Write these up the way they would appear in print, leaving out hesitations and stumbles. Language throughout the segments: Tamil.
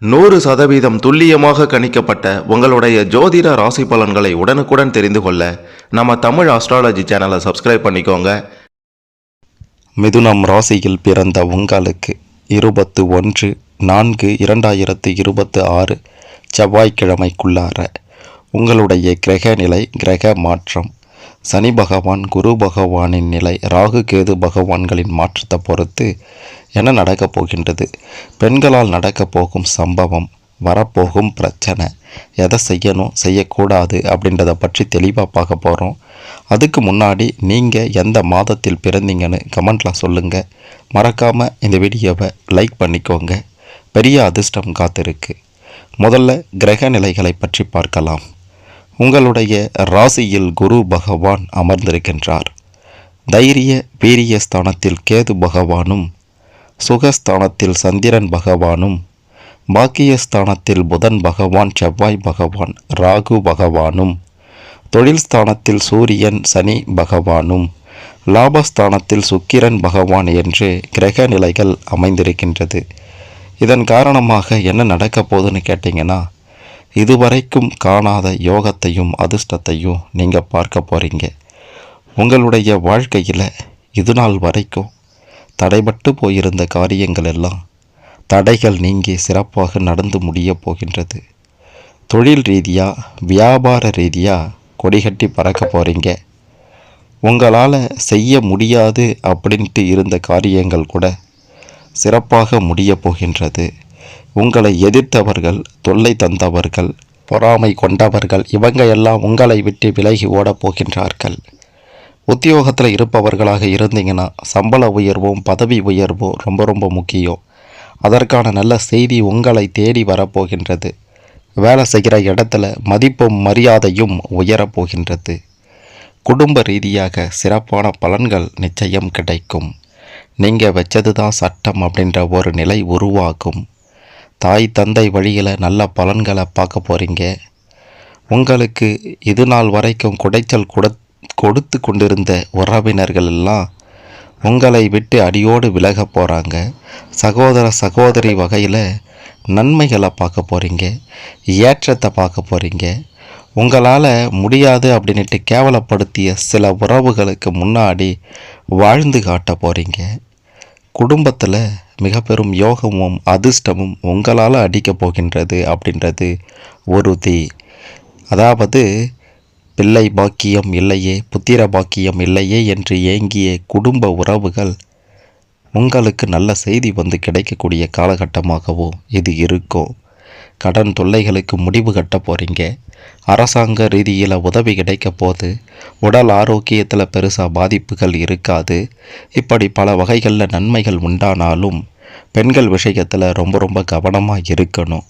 100% துல்லியமாக கணிக்கப்பட்ட உங்களுடைய ஜோதிட ராசி பலன்களை உடனுக்குடன் தெரிந்து கொள்ள நம்ம தமிழ் ஆஸ்ட்ராலஜி சேனலை சப்ஸ்கிரைப் பண்ணிக்கோங்க. மிதுனம் ராசியில் பிறந்த உங்களுக்கு 21/4/2026 செவ்வாய்க்கிழமைக்குள்ளார உங்களுடைய கிரக நிலை, கிரக மாற்றம், சனி பகவான், குரு பகவானின் நிலை, ராகு கேது பகவான்களின் மாற்றத்தை பொறுத்து என்ன நடக்கப் போகின்றது, பெண்களால் நடக்கப் போகும் சம்பவம், வரப்போகும் பிரச்சனை, எதை செய்யணும் செய்யக்கூடாது அப்படின்றத பற்றி தெளிவாக பார்க்க போகிறோம். அதுக்கு முன்னாடி நீங்கள் எந்த மாதத்தில் பிறந்தீங்கன்னு கமெண்ட்லாம் சொல்லுங்கள். மறக்காமல் இந்த வீடியோவை லைக் பண்ணிக்கோங்க. பெரிய அதிர்ஷ்டம் காத்திருக்கு. முதல்ல கிரக நிலைகளை பற்றி பார்க்கலாம். உங்களுடைய ராசியில் குரு பகவான் அமர்ந்திருக்கின்றார். தைரிய வீரிய ஸ்தானத்தில் கேது பகவானும், சுகஸ்தானத்தில் சந்திரன் பகவானும், பாக்கியஸ்தானத்தில் புதன் பகவான், செவ்வாய் பகவான், ராகு பகவானும், தொழில் ஸ்தானத்தில் சூரியன், சனி பகவானும், லாபஸ்தானத்தில் சுக்கிரன் பகவான் என்று கிரக நிலைகள் அமைந்திருக்கின்றது. இதன் காரணமாக என்ன நடக்க போகுதுன்னு கேட்டிங்கன்னா, இதுவரைக்கும் காணாத யோகத்தையும் அதிர்ஷ்டத்தையும் நீங்கள் பார்க்க போகிறீங்க. உங்களுடைய வாழ்க்கையில் இது நாள் வரைக்கும் தடைபட்டு போயிருந்த காரியங்கள் எல்லாம் தடைகள் நீங்கி சிறப்பாக நடந்து முடிய போகின்றது. தொழில் ரீதியாக, வியாபார ரீதியாக கொடிகட்டி பறக்க போகிறீங்க. உங்களால் செய்ய முடியாது அப்படின்ட்டு இருந்த காரியங்கள் கூட சிறப்பாக முடிய போகின்றது. உங்களை எதிர்த்தவர்கள், தொல்லை தந்தவர்கள், பொறாமை கொண்டவர்கள், இவங்க எல்லாம் உங்களை விட்டு விலகி ஓடப் போகின்றார்கள். உத்தியோகத்தில் இருப்பவர்களாக இருந்தீங்கன்னா சம்பள உயர்வும் பதவி உயர்வும் ரொம்ப ரொம்ப முக்கியம். அதற்கான நல்ல செய்தி உங்களை தேடி வரப்போகின்றது. வேலை செய்கிற இடத்துல மதிப்பும் மரியாதையும் உயரப்போகின்றது. குடும்ப ரீதியாக சிறப்பான பலன்கள் நிச்சயம் கிடைக்கும். நீங்கள் வச்சது தான் சட்டம் அப்படின்ற ஒரு நிலை உருவாகும். தாய் தந்தை வழியில் நல்ல பலன்களை பார்க்க போகிறீங்க. உங்களுக்கு இது நாள் வரைக்கும் குடைச்சல் கொடுத்து கொண்டிருந்த உறவினர்கள் எல்லாம் உங்களை விட்டு அடியோடு விலக போகிறாங்க. சகோதர சகோதரி வகையில் நன்மைகளை பார்க்க போகிறீங்க, ஏற்றத்தை பார்க்க போகிறீங்க. உங்களால் முடியாது அப்படின்ட்டு கேவலப்படுத்திய சில உறவுகளுக்கு முன்னாடி வாழ்ந்து காட்ட போகிறீங்க. குடும்பத்தில் மிக பெரும் யோகமும் அதிர்ஷ்டமும் உங்களால் அடிக்கப் போகின்றது அப்படின்றது உறுதி. அதாவது பிள்ளை பாக்கியம் இல்லையே, புத்திர பாக்கியம் இல்லையே என்று ஏங்கிய குடும்ப உறவுகள் உங்களுக்கு நல்ல செய்தி வந்து கிடைக்கக்கூடிய காலகட்டமாகவும் இது இருக்கும். கடன் தொல்லைகளுக்கு முடிவு கட்ட போகிறீங்க. அரசாங்க ரீதியில் உதவி கிடைக்க போது உடல் ஆரோக்கியத்தில் பெருசாக பாதிப்புகள் இருக்காது. இப்படி பல வகைகளில் நன்மைகள் உண்டானாலும் பெண்கள் விஷயத்தில் ரொம்ப ரொம்ப கவனமாக இருக்கணும்.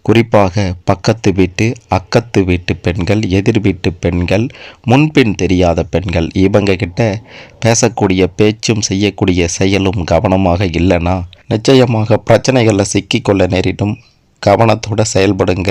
குறிப்பாக பக்கத்து வீட்டு, அக்கத்து வீட்டு பெண்கள், எதிர் வீட்டு பெண்கள், முன்பின் தெரியாத பெண்கள், இவங்க கிட்ட பேசக்கூடிய பேச்சும் செய்யக்கூடிய செயலும் கவனமாக இல்லைன்னா நிச்சயமாக பிரச்சனைகளில் சிக்கிக்கொள்ள நேரிடும். கவனத்தோடு செயல்படுங்க.